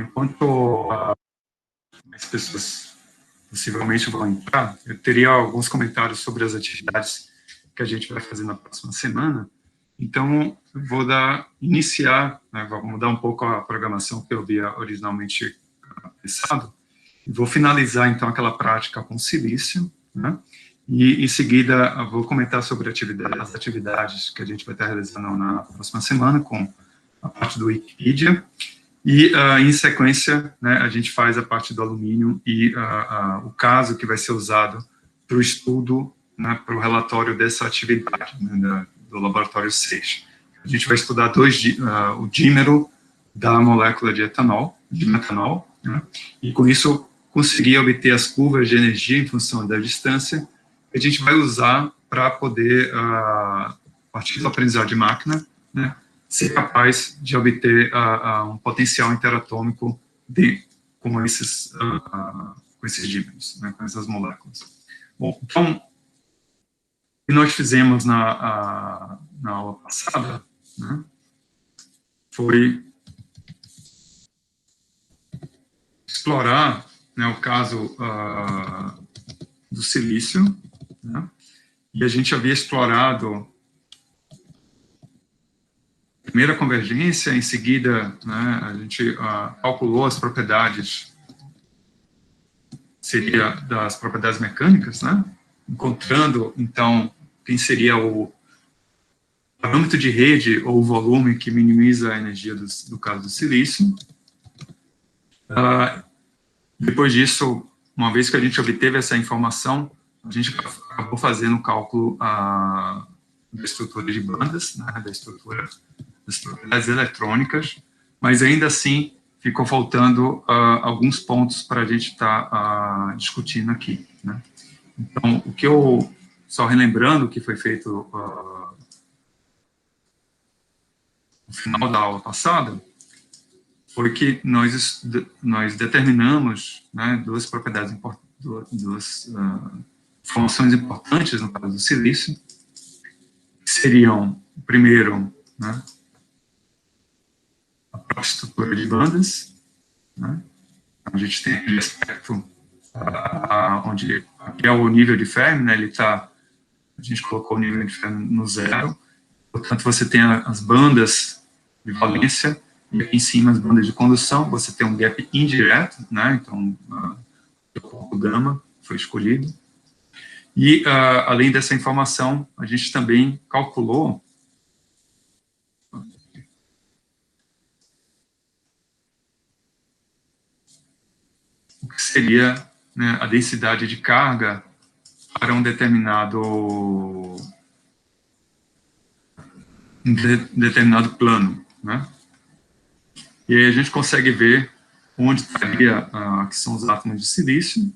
enquanto as pessoas possivelmente vão entrar, eu teria alguns comentários sobre as atividades que a gente vai fazer na próxima semana. Então, vou iniciar, né, vou mudar um pouco a programação que eu havia originalmente pensado, e vou finalizar, então, aquela prática com silício, né, e, em seguida, vou comentar sobre as atividades que a gente vai estar realizando na próxima semana, com a parte do Wikipedia, e, em sequência, né, a gente faz a parte do alumínio e o caso que vai ser usado para o estudo, né, para o relatório dessa atividade, né, do laboratório 6. A gente vai estudar o dímero da molécula de metanol, né, e com isso conseguir obter as curvas de energia em função da distância, que a gente vai usar para poder, a partir do aprendizado de máquina, né, ser capaz de obter um potencial interatômico com esses dímeros, né, com essas moléculas. Bom, então, o que nós fizemos na aula passada, né, foi explorar, né, o caso do silício, né, e a gente havia explorado a primeira convergência, em seguida, né, a gente calculou as propriedades, seria das propriedades mecânicas, né, encontrando, então, quem seria o parâmetro de rede ou o volume que minimiza a energia do caso do silício. Depois disso, uma vez que a gente obteve essa informação, a gente acabou fazendo o cálculo da estrutura de bandas, né, da estrutura das propriedades eletrônicas, mas ainda assim ficou faltando alguns pontos para a gente estar discutindo aqui, né. Então, o que eu, só relembrando o que foi feito no final da aula passada, foi que nós determinamos, né, duas propriedades duas informações importantes no caso do silício, que seriam, primeiro, né, a própria estrutura de bandas, né, a gente tem aquele aspecto onde aqui é o nível de Fermi, né, a gente colocou o nível de Fermi no zero, portanto você tem as bandas de valência, e aqui em cima as bandas de condução, você tem um gap indireto, né, então o gama foi escolhido, e além dessa informação, a gente também calculou o que seria, né, a densidade de carga para um determinado plano, né? E aí a gente consegue ver onde estaria, que são os átomos de silício,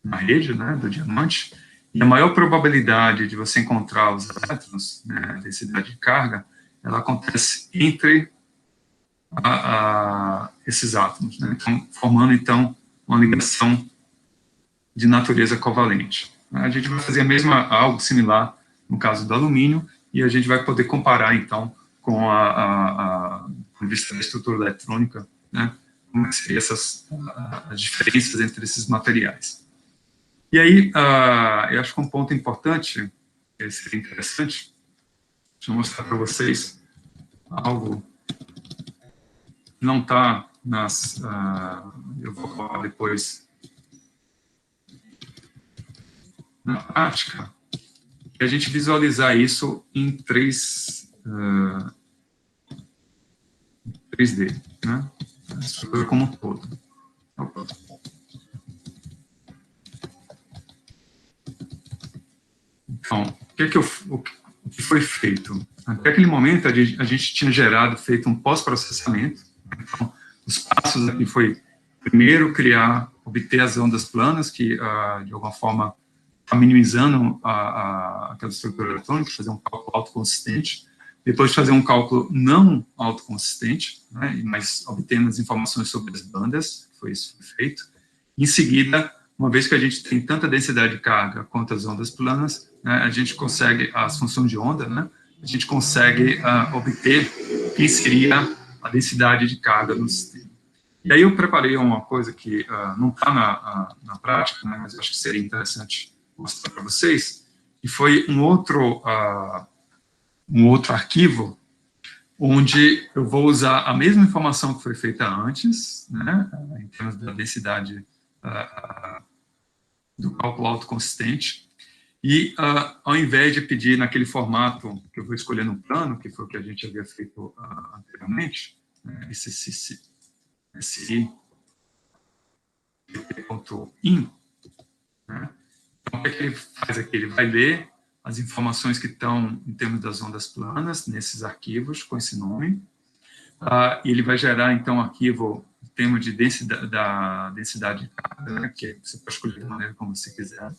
na rede, né, do diamante, e a maior probabilidade de você encontrar os elétrons, né, a densidade de carga, ela acontece entre esses átomos, né, então, formando, então, uma ligação de natureza covalente. A gente vai fazer algo similar no caso do alumínio, e a gente vai poder comparar, então, com a vista da estrutura eletrônica, né, como seriam as diferenças entre esses materiais. E aí, eu acho que um ponto importante, que seria interessante, deixa eu mostrar para vocês algo que não está eu vou falar depois na prática, e a gente visualizar isso em 3D, né? A estrutura como um todo. Então, o que foi feito? Até aquele momento, a gente tinha feito um pós-processamento. Então, os passos aqui foi, primeiro, obter as ondas planas, que, de alguma forma, está minimizando aquela estrutura eletrônica, fazer um cálculo autoconsistente. Depois de fazer um cálculo não autoconsistente, né, mas obtendo as informações sobre as bandas, foi isso que foi feito. Em seguida, uma vez que a gente tem tanta densidade de carga quanto as ondas planas, né, a gente consegue, as funções de onda, né, a gente consegue obter quem seria a densidade de carga no sistema. E aí eu preparei uma coisa que não está na prática, né, mas eu acho que seria interessante mostrar para vocês, e foi um outro arquivo onde eu vou usar a mesma informação que foi feita antes, né, em termos da densidade do cálculo autoconsistente, e ao invés de pedir naquele formato que eu vou escolher no plano, que foi o que a gente havia feito anteriormente, né, esse .in, né? Então, o que ele faz aqui? Ele vai ler as informações que estão em termos das ondas planas, nesses arquivos, com esse nome, e ele vai gerar, então, um arquivo em termos de densidade de carga, né, que você pode escolher da maneira como você quiser.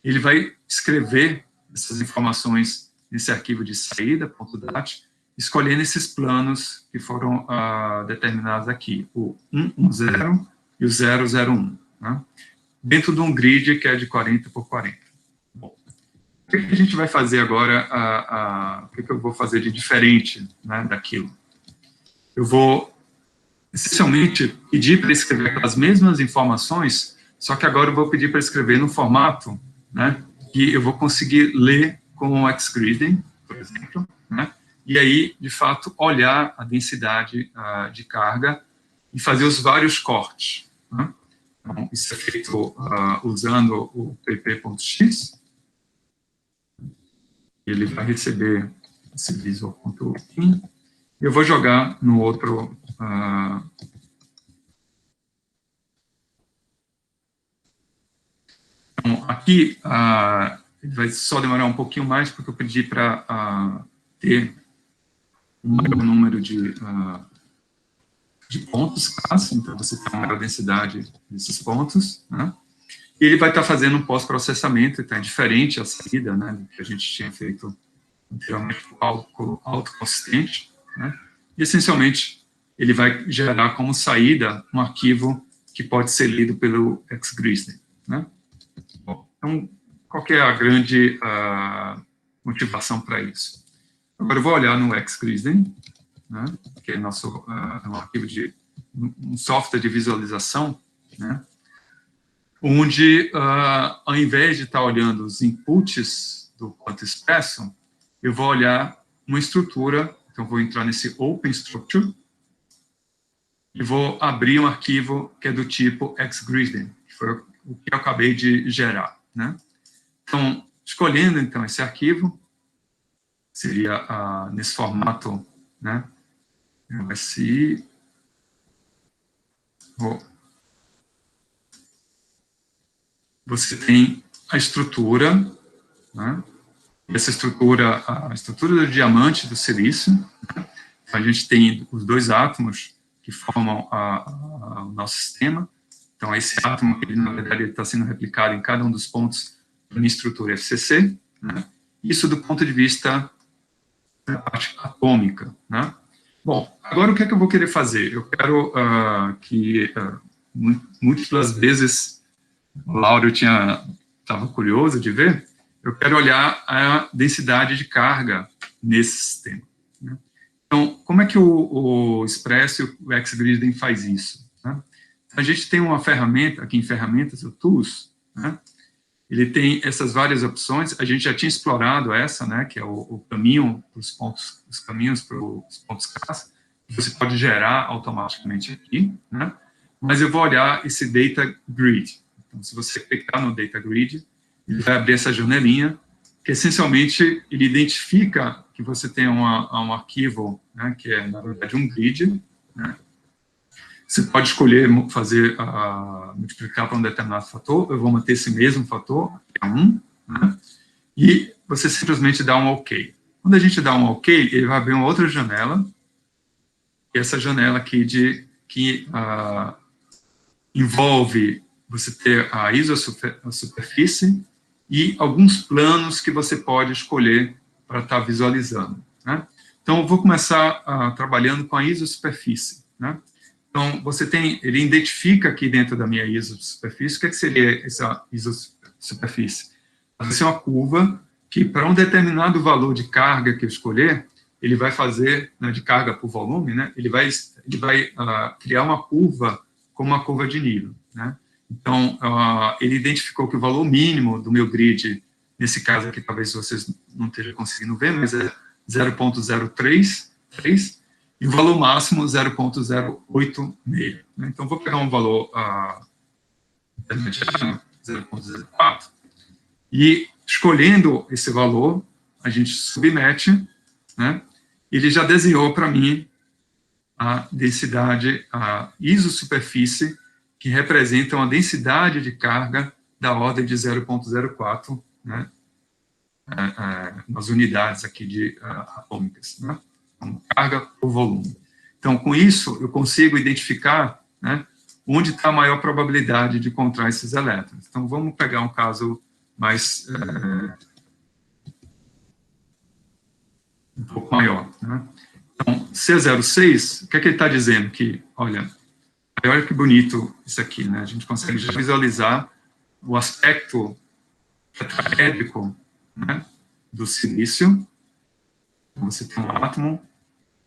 Ele vai escrever essas informações nesse arquivo de saída, .dat, escolhendo esses planos que foram determinados aqui, o 110 e o 001, né, dentro de um grid que é de 40 por 40. Bom, o que a gente vai fazer agora, o que eu vou fazer de diferente, né, daquilo? Eu vou, essencialmente, pedir para escrever as mesmas informações, só que agora eu vou pedir para escrever no formato, né, que eu vou conseguir ler com o XGriding, por exemplo, né, e aí, de fato, olhar a densidade de carga e fazer os vários cortes, né? Então, isso é feito usando o pp.x. Ele vai receber esse visual.in. Eu vou jogar no outro... Então, aqui, ele vai só demorar um pouquinho mais, porque eu pedi para ter um maior número de pontos, caso, então você tem uma maior densidade desses pontos, né? E ele vai estar fazendo um pós-processamento, então é diferente a saída, né, do que a gente tinha feito anteriormente com o cálculo autoconsistente, né? E, essencialmente, ele vai gerar como saída um arquivo que pode ser lido pelo XGriding, né? Bom, então, qual que é a grande motivação para isso? Agora eu vou olhar no XGriding, né, que é nosso um arquivo de um software de visualização, né, onde, ao invés de estar olhando os inputs do quanto expresso, eu vou olhar uma estrutura, então vou entrar nesse Open Structure, e vou abrir um arquivo que é do tipo XGriding, que foi o que eu acabei de gerar, né. Então, escolhendo, então, esse arquivo, seria nesse formato, né, SI, você tem a estrutura, né? Essa estrutura, a estrutura do diamante do silício, né? A gente tem os dois átomos que formam o nosso sistema. Então, esse átomo, ele, na verdade, está sendo replicado em cada um dos pontos da minha estrutura FCC, né? Isso do ponto de vista da parte atômica, né? Bom, agora o que é que eu vou querer fazer? Eu quero que, múltiplas vezes, o Lauro estava curioso de ver, eu quero olhar a densidade de carga nesse sistema, né? Então, como é que o Express e o XGriding faz isso, né? A gente tem uma ferramenta, aqui em Ferramentas, o Tools, né? Ele tem essas várias opções, a gente já tinha explorado essa, né, que é o caminho para os pontos, os caminhos para os pontos CAS, que você pode gerar automaticamente aqui, né, mas eu vou olhar esse Data Grid. Então, se você clicar no Data Grid, ele vai abrir essa janelinha, que essencialmente ele identifica que você tem um arquivo, né, que é, na verdade, um grid, né. Você pode escolher fazer, multiplicar para um determinado fator, eu vou manter esse mesmo fator, que é 1, né? E você simplesmente dá um OK. Quando a gente dá um OK, ele vai abrir uma outra janela, essa janela aqui que envolve você ter a isosuperfície e alguns planos que você pode escolher para estar visualizando, né? Então, eu vou começar trabalhando com a isosuperfície, né? Então, ele identifica aqui dentro da minha isosuperfície, o que seria essa isosuperfície? Vai ser uma curva que, para um determinado valor de carga que eu escolher, ele vai fazer, né, de carga por volume, né, ele vai criar uma curva como uma curva de nível, né? Então, ele identificou que o valor mínimo do meu grid, nesse caso aqui, talvez vocês não estejam conseguindo ver, mas é 0,033, e o valor máximo 0,086. Né? Então, vou pegar um valor intermediário, 0,04, e escolhendo esse valor, a gente submete, né? Ele já desenhou para mim a densidade, a isosuperfície, que representa uma densidade de carga da ordem de 0,04, né, nas unidades aqui de atômicas, né, então, carga por volume. Então, com isso, eu consigo identificar, né, onde está a maior probabilidade de encontrar esses elétrons. Então, vamos pegar um caso mais um pouco maior, né? Então, C06, o que é que ele está dizendo? Que, olha que bonito isso aqui, né? A gente consegue já visualizar o aspecto tetraédrico, né, do silício. Você tem um átomo,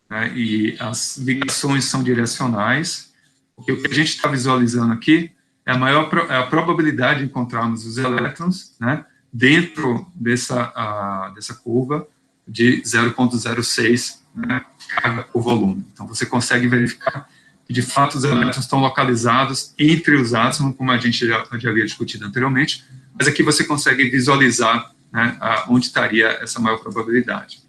né, e as ligações são direcionais. Porque o que a gente está visualizando aqui é a probabilidade de encontrarmos os elétrons, né, dentro dessa curva de 0,06, né, carga por volume. Então, você consegue verificar que, de fato, os elétrons estão localizados entre os átomos, como a gente já havia discutido anteriormente, mas aqui você consegue visualizar, né, onde estaria essa maior probabilidade.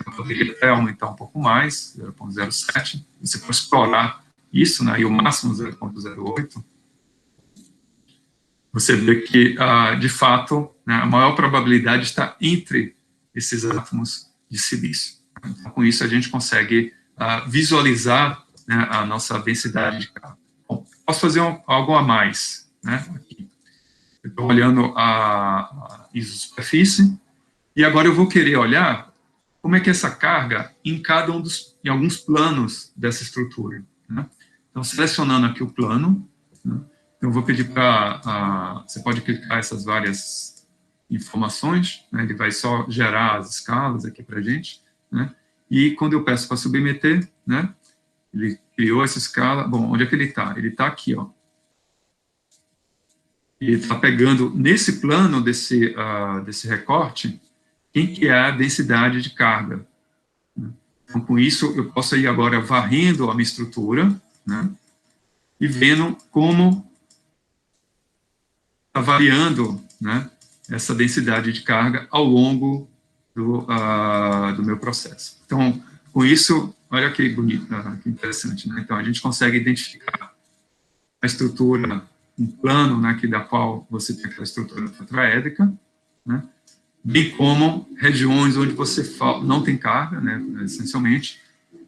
Eu poderia até aumentar um pouco mais, 0,07, você pode explorar isso, né, e o máximo 0,08, você vê que, de fato, né, a maior probabilidade está entre esses átomos de silício. Então, com isso, a gente consegue visualizar, né, a nossa densidade de carga. Bom, posso fazer algo a mais, né? Aqui. Eu estou olhando a isosuperfície, e agora eu vou querer olhar como é que essa carga em em alguns planos dessa estrutura, né? Então, selecionando aqui o plano, né, eu vou pedir para... você pode clicar essas várias informações, né, ele vai só gerar as escalas aqui para a gente, né? E quando eu peço para submeter, né, ele criou essa escala. Bom, onde é que ele está? Ele está aqui, ó. Ele está pegando, nesse plano desse recorte, quem que é a densidade de carga. Então, com isso, eu posso ir agora varrendo a minha estrutura, né, e vendo como está variando, né, essa densidade de carga ao longo do meu processo. Então, com isso, olha que bonito, que interessante, né? Então, a gente consegue identificar a estrutura, um plano, né, da qual você tem aquela estrutura tetraédrica, né, bem como regiões onde você não tem carga, né, essencialmente,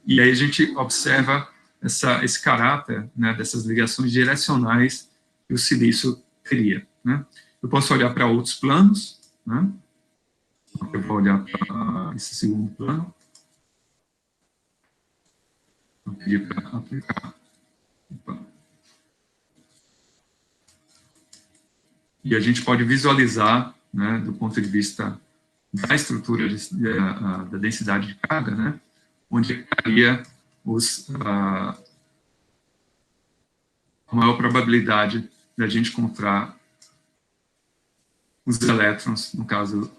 e aí a gente observa esse caráter, né, dessas ligações direcionais que o silício teria, né. Eu posso olhar para outros planos, né, eu vou olhar para esse segundo plano, vou pedir para aplicar. Opa. E a gente pode visualizar, né, do ponto de vista da estrutura da densidade de carga, né, onde estaria a maior probabilidade da gente encontrar os elétrons, no caso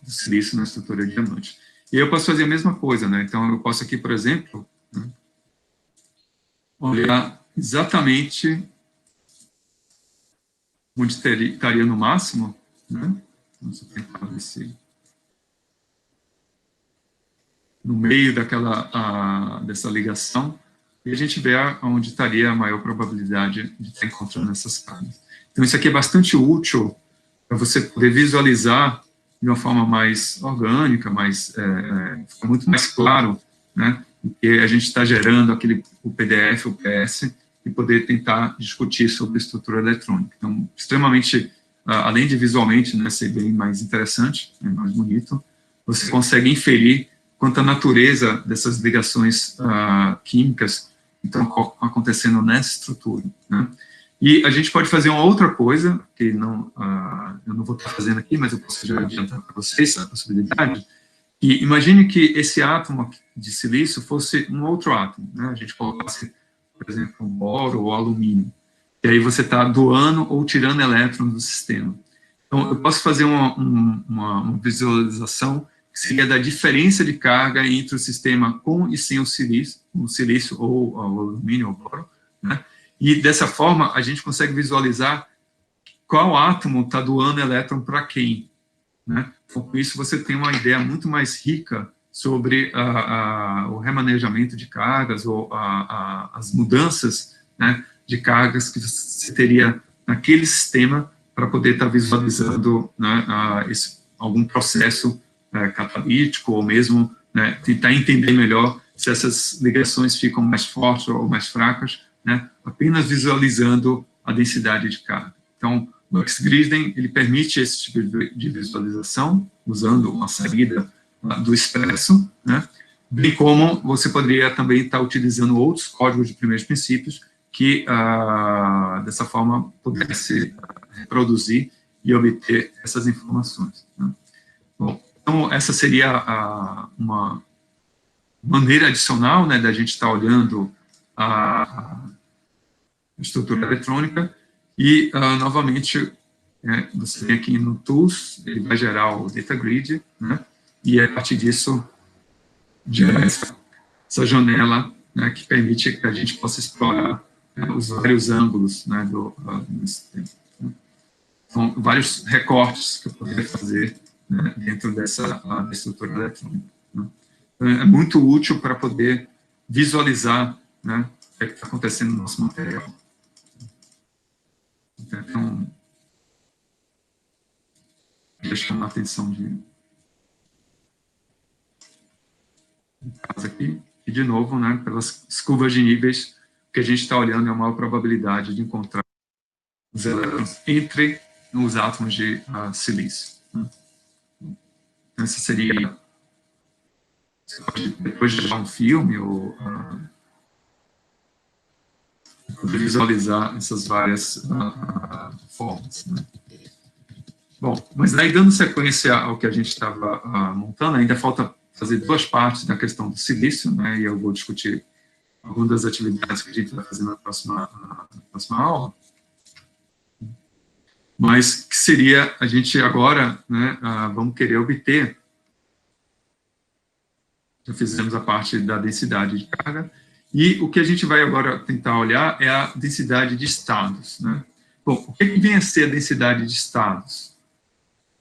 do silício na estrutura de diamante. E eu posso fazer a mesma coisa, né? Então, eu posso aqui, por exemplo, né, olhar exatamente onde estaria no máximo, né? Vamos tentar ver se no meio dessa ligação, e a gente vê onde estaria a maior probabilidade de estar encontrando essas cargas. Então, isso aqui é bastante útil para você poder visualizar de uma forma mais orgânica, fica muito mais claro, né, porque a gente está gerando o PDF, o PS, e poder tentar discutir sobre estrutura eletrônica. Então, extremamente, além de visualmente, né, ser bem mais interessante, né, mais bonito, você consegue inferir quanto à natureza dessas ligações químicas que estão acontecendo nessa estrutura, né? E a gente pode fazer uma outra coisa, que eu não vou estar fazendo aqui, mas eu posso já adiantar para vocês a possibilidade, E imagine que esse átomo de silício fosse um outro átomo, né? A gente colocasse, por exemplo, um boro ou alumínio. E aí você está doando ou tirando elétrons do sistema. Então, eu posso fazer uma visualização que seria da diferença de carga entre o sistema com e sem o silício ou o alumínio ou boro, né? E dessa forma, a gente consegue visualizar qual átomo está doando elétron para quem, né? Então, com isso, você tem uma ideia muito mais rica sobre o remanejamento de cargas ou as mudanças, né, de cargas que você teria naquele sistema para poder estar visualizando, né, algum processo catalítico ou mesmo, né, tentar entender melhor se essas ligações ficam mais fortes ou mais fracas, né, apenas visualizando a densidade de carga. Então, o XGridden, ele permite esse tipo de visualização, usando uma saída do Expresso, né? Bem como você poderia também estar utilizando outros códigos de primeiros princípios que, dessa forma, pudesse reproduzir e obter essas informações, né? Bom, então, essa seria uma maneira adicional, né, da gente estar olhando a estrutura eletrônica. E, novamente, você tem aqui no Tools, ele vai gerar o Data Grid, né? E a partir disso, gera essa janela, né, que permite que a gente possa explorar, né, os vários ângulos, né, do sistema. Então, vários recortes que eu poderia fazer, né, dentro dessa estrutura eletrônica, né? Então, é muito útil para poder visualizar, né, o que está acontecendo no nosso material. Então, deixa uma atenção de caso aqui, e de novo, né, pelas curvas de níveis, o que a gente está olhando é a maior probabilidade de encontrar os elétrons entre os átomos de silício, né? Então, essa seria, você pode depois de um filme ou visualizar essas várias formas, né? Bom, mas aí, dando sequência ao que a gente estava montando, ainda falta fazer duas partes da questão do silício, né, e eu vou discutir algumas das atividades que a gente vai fazer na próxima aula, mas que seria, a gente agora, né, vamos querer obter, já fizemos a parte da densidade de carga, e o que a gente vai agora tentar olhar é a densidade de estados, né? Bom, o que vem a ser a densidade de estados?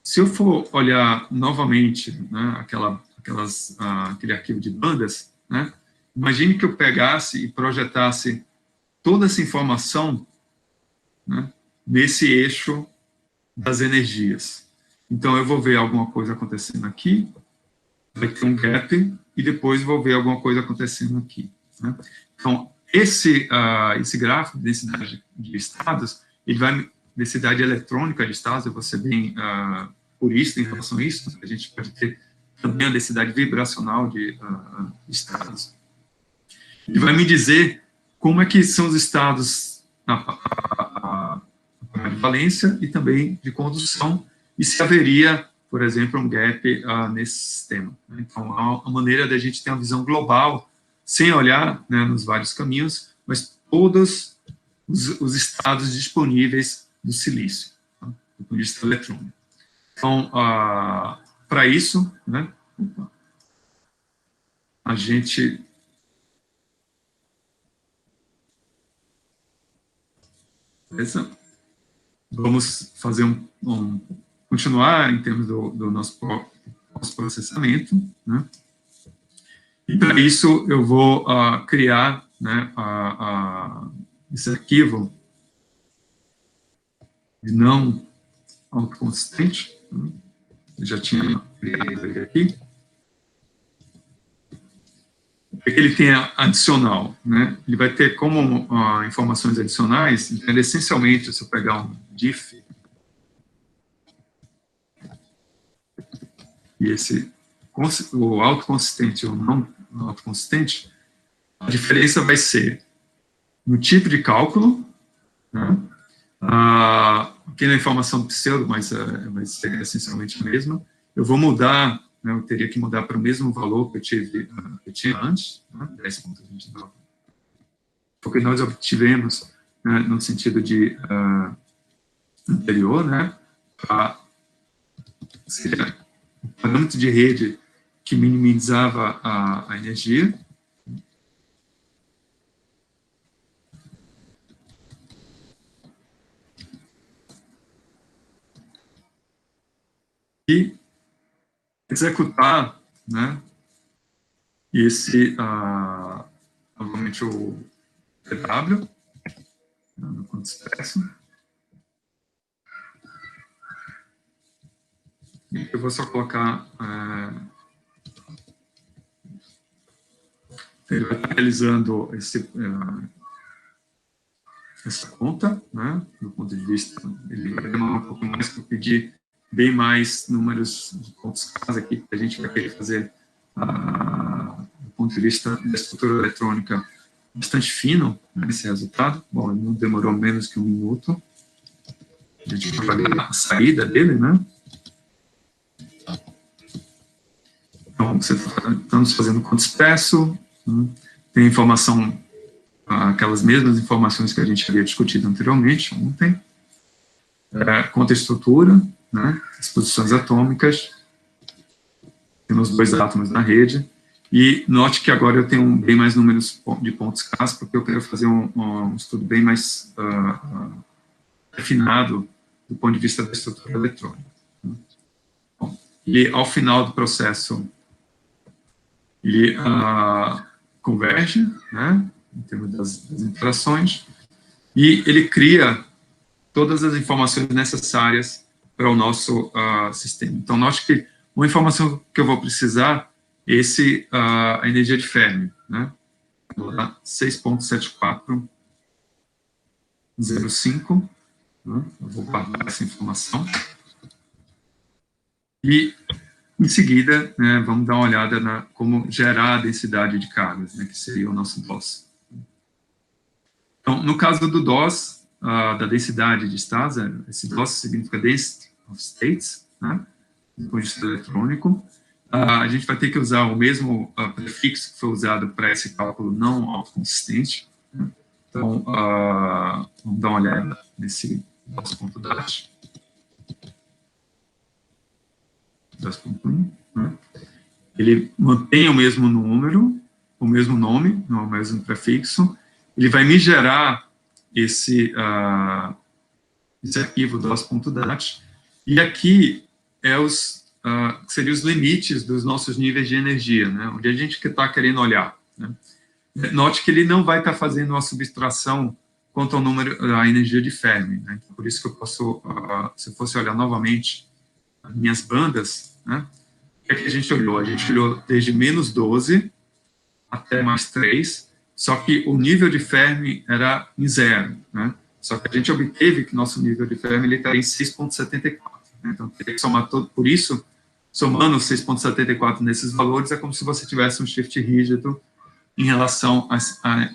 Se eu for olhar novamente, né, aquele arquivo de bandas, né, imagine que eu pegasse e projetasse toda essa informação, né, nesse eixo das energias. Então, eu vou ver alguma coisa acontecendo aqui, vai ter um gap, e depois vou ver alguma coisa acontecendo aqui, né? Então, esse gráfico de densidade de estados, ele vai, densidade eletrônica de estados, eu vou ser bem purista em relação a isso, a gente pode ter também a densidade vibracional de estados. Ele vai me dizer como é que são os estados de valência e também de condução, e se haveria, por exemplo, um gap nesse sistema. Então, é uma maneira da gente ter uma visão global, sem olhar, né, nos vários caminhos, mas todos os estados disponíveis do silício, tá, do ponto de vista eletrônico. Então, para isso, né, a gente vamos fazer continuar em termos do nosso processamento, né? E para isso eu vou criar, né, esse arquivo de não autoconsistente, né? Eu já tinha criado ele aqui. O que ele tem adicional, né? Ele vai ter como informações adicionais, essencialmente, se eu pegar um diff, e o autoconsistente ou não autoconsistente, a diferença vai ser no tipo de cálculo, né? Aqui na informação pseudo, mas vai ser essencialmente a mesma. Eu vou mudar né, eu teria que mudar para o mesmo valor que eu tinha antes, né, 10,29. Porque nós obtivemos, né, no sentido de anterior, né, seria o parâmetro de rede que minimizava a energia. E executar, né, esse, novamente, o PW, no conto expresso. Eu vou só colocar... ele vai estar realizando essa conta, né, do ponto de vista... Ele vai demorar um pouco mais para pedir bem mais números de pontos casa aqui, que a gente vai querer fazer, do ponto de vista da estrutura eletrônica, bastante fino, né, esse resultado. Bom, ele não demorou menos que 1 minuto. A gente vai ver a saída dele, né? Então, estamos fazendo conto expresso, né? Tem informação, aquelas mesmas informações que a gente havia discutido anteriormente, ontem, conta estrutura, né? As posições atômicas, temos 2 átomos na rede, e note que agora eu tenho bem mais números de pontos CAS, porque eu quero fazer um estudo bem mais refinado do ponto de vista da estrutura eletrônica. Bom, e ao final do processo, ele converge, né, em termos das interações, e ele cria todas as informações necessárias para o nosso sistema. Então, note que uma informação que eu vou precisar é a energia de Fermi, né, 6,7405, né, eu vou guardar essa informação. E, em seguida, né, vamos dar uma olhada na como gerar a densidade de cargas, né, que seria o nosso DOS. Então, no caso do DOS, da densidade de estados, esse DOS significa Density of States, né, do ponto de vista eletrônico, a gente vai ter que usar o mesmo prefixo que foi usado para esse cálculo não autoconsistente. Né. Então, vamos dar uma olhada nesse DOS.dat. 2.1, né? Ele mantém o mesmo número, o mesmo nome, o mesmo prefixo, ele vai me gerar esse arquivo DOS.dat, e aqui seriam os limites dos nossos níveis de energia, né? Onde a gente está querendo olhar, né? Note que ele não vai estar fazendo uma subtração quanto ao número, à energia de Fermi, né? Então, por isso que eu posso, se eu fosse olhar novamente as minhas bandas, né? O que é que a gente olhou? A gente olhou desde menos 12 até mais 3, só que o nível de Fermi era em 0, né? Só que a gente obteve que nosso nível de Fermi ele está em 6,74, né? Então, teria que somar todo, por isso, somando 6,74 nesses valores, é como se você tivesse um shift rígido em relação a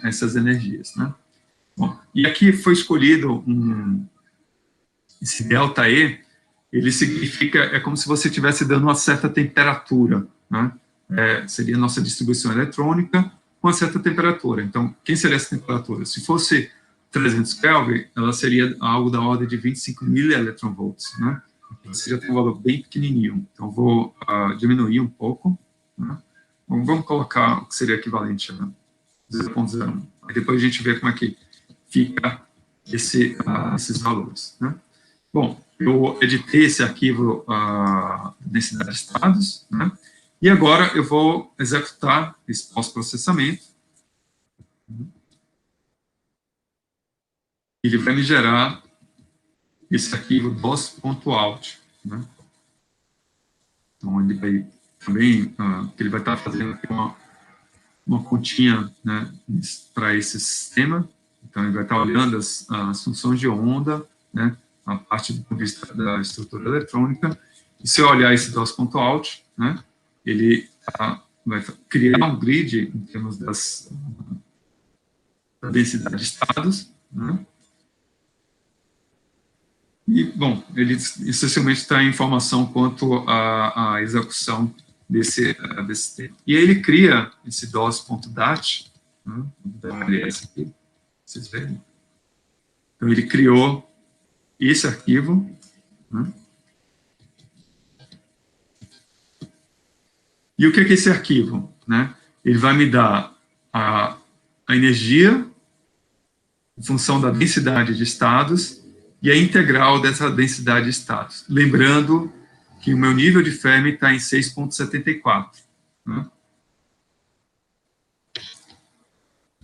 essas energias, né? Bom, e aqui foi escolhido esse ΔE, ele significa, é como se você estivesse dando uma certa temperatura, né? Seria a nossa distribuição eletrônica com uma certa temperatura. Então, quem seria essa temperatura? Se fosse 300 Kelvin, ela seria algo da ordem de 25 milieletronvolts, né? Você já tem um valor bem pequenininho. Então, vou diminuir um pouco, né? Vamos colocar o que seria equivalente a 0,01. Aí depois a gente vê como é que fica esses valores, né? Bom, eu editei esse arquivo densidade de estados, né? E agora eu vou executar esse pós-processamento. Ele vai me gerar esse arquivo DOS.out, né? Então, ele vai também, ele vai estar fazendo aqui uma continha, né, para esse sistema. Então, ele vai estar olhando as funções de onda, né, a parte do ponto de vista da estrutura eletrônica. E se eu olhar esse DOS.out, né, ele vai criar um grid em termos da densidade de estados, né? E, bom, ele essencialmente está em informação quanto à execução desse tema. E aí ele cria esse DOS.dat, né? Esse aqui, vocês verem. Então ele criou esse arquivo, né? E o que é esse arquivo, né? Ele vai me dar a energia em função da densidade de estados e a integral dessa densidade de estados. Lembrando que o meu nível de Fermi está em 6,74. Né?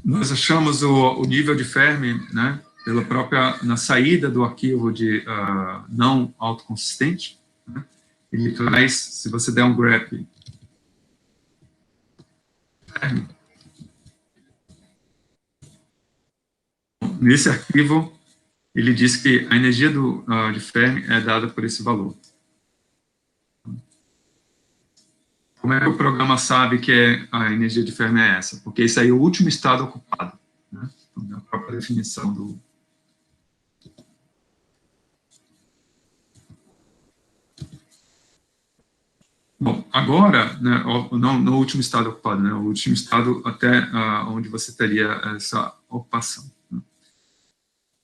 Nós achamos o nível de Fermi, né, na saída do arquivo de não autoconsistente. Né? Ele traz, se você der um grep Fermi, nesse arquivo, ele diz que a energia de Fermi é dada por esse valor. Como é que o programa sabe que a energia de Fermi é essa? Porque esse aí é o último estado ocupado. Né? Então, a própria definição do... Bom, agora, né, não no último estado ocupado, né, o último estado até onde você teria essa ocupação. Né?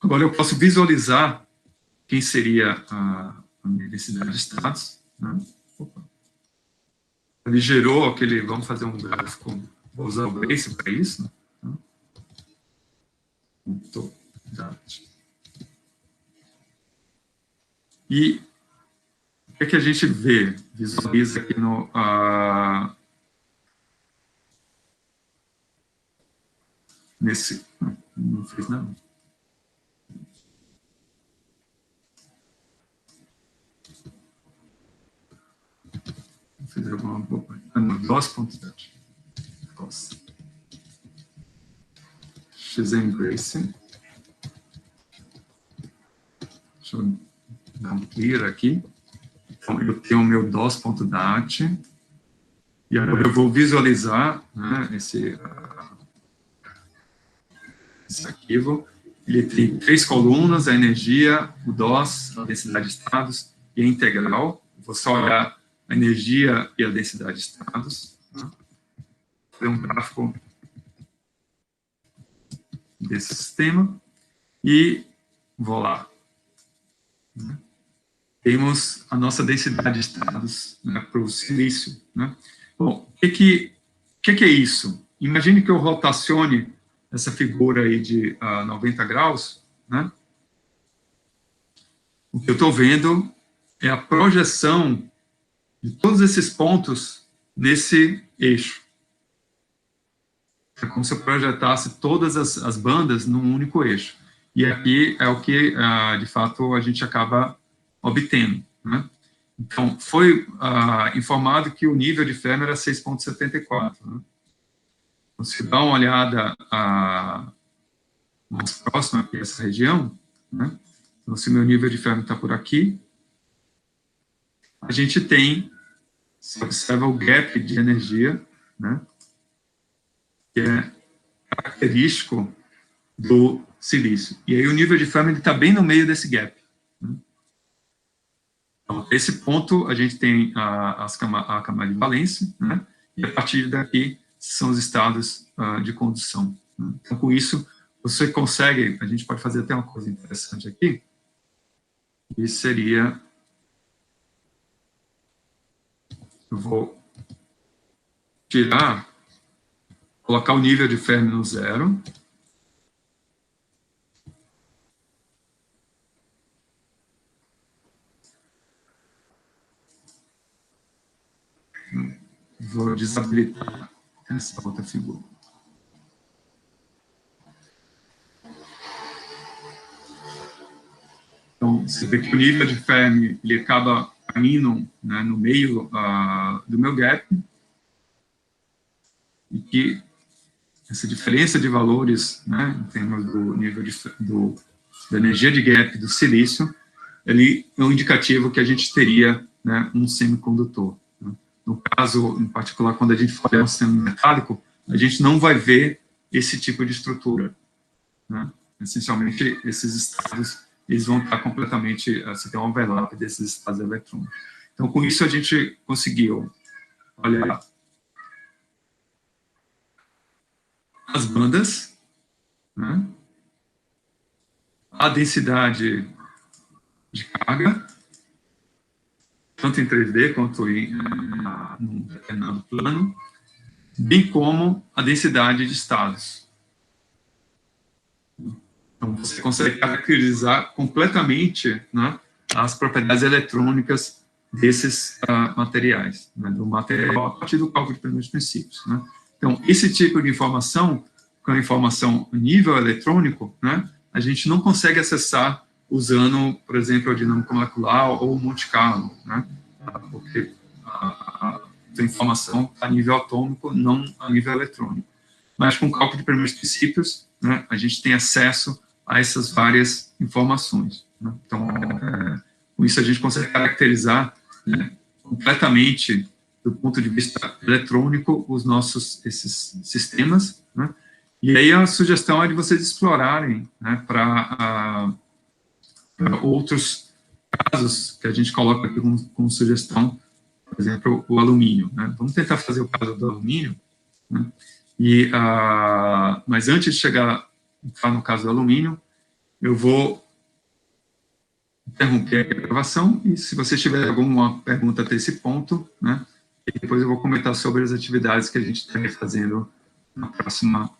Agora eu posso visualizar quem seria a minha densidade de estados. Né? Opa. Ele gerou aquele, vamos fazer um gráfico, vou usar o Grace para isso. Né? E o que a gente vê, visualiza aqui no... nesse... Não fez nada. Vou fazer alguma bobagem. No DOS.dat. Shazam Grace. Deixa eu dar um clear aqui. Então, eu tenho o meu DOS.dat. E agora eu vou visualizar, né, esse arquivo. Ele tem 3 colunas, a energia, o DOS, a densidade de estados e a integral. Vou só olhar a energia e a densidade de estados. Né? Vou fazer um gráfico desse sistema. E vou lá. Né? Temos a nossa densidade de estados, né, para o silício. Né? Bom, o que é isso? Imagine que eu rotacione essa figura aí de 90 graus. Né? O que eu estou vendo é a projeção de todos esses pontos nesse eixo. É como se eu projetasse todas as bandas num único eixo. E aqui é o que, de fato, a gente acaba obtendo. Né? Então, foi informado que o nível de Fermi era 6,74. Né? Então, se dá uma olhada mais próxima aqui a essa região, né? Então, se meu nível de Fermi está por aqui, a gente tem, se observa o gap de energia, né? Que é característico do silício. E aí o nível de Fermi está bem no meio desse gap. Né? Então, esse ponto, a gente tem a camada de valência, né? E a partir daqui são os estados de condução. Né? Então, com isso, você consegue, a gente pode fazer até uma coisa interessante aqui, e seria, eu vou tirar, colocar o nível de Fermi no 0, vou desabilitar essa outra figura. Então, você vê que o nível de Fermi ele acaba caindo, né, no meio do meu gap, e que essa diferença de valores, né, em termos do nível da energia de gap do silício, ele é um indicativo que a gente teria, né, um semicondutor. Né? No caso, em particular, quando a gente for olhar um sistema metálico, a gente não vai ver esse tipo de estrutura. Né? Essencialmente, esses estados eles vão estar completamente, você tem um overlap desses estados eletrônicos. Então, com isso, a gente conseguiu olhar as bandas, né? A densidade de carga, tanto em 3D quanto em um determinado plano, bem como a densidade de estados. Então, você consegue caracterizar completamente, né, as propriedades eletrônicas desses materiais, né, do material a partir do cálculo de primeiros princípios. Né? Então, esse tipo de informação, com a informação nível eletrônico, né, a gente não consegue acessar usando, por exemplo, a dinâmica molecular ou o Monte Carlo, né, porque a informação a nível atômico, não a nível eletrônico. Mas com o cálculo de primeiros princípios, né, a gente tem acesso a essas várias informações. Né? Então, com isso a gente consegue caracterizar, né, completamente, do ponto de vista eletrônico, esses sistemas. Né? E aí a sugestão é de vocês explorarem, né, para outros casos que a gente coloca aqui como sugestão, por exemplo, o alumínio. Né? Vamos tentar fazer o caso do alumínio, né? Mas antes de chegar no caso do alumínio, eu vou interromper a gravação e, se vocês tiverem alguma pergunta até esse ponto, né, depois eu vou comentar sobre as atividades que a gente está fazendo na próxima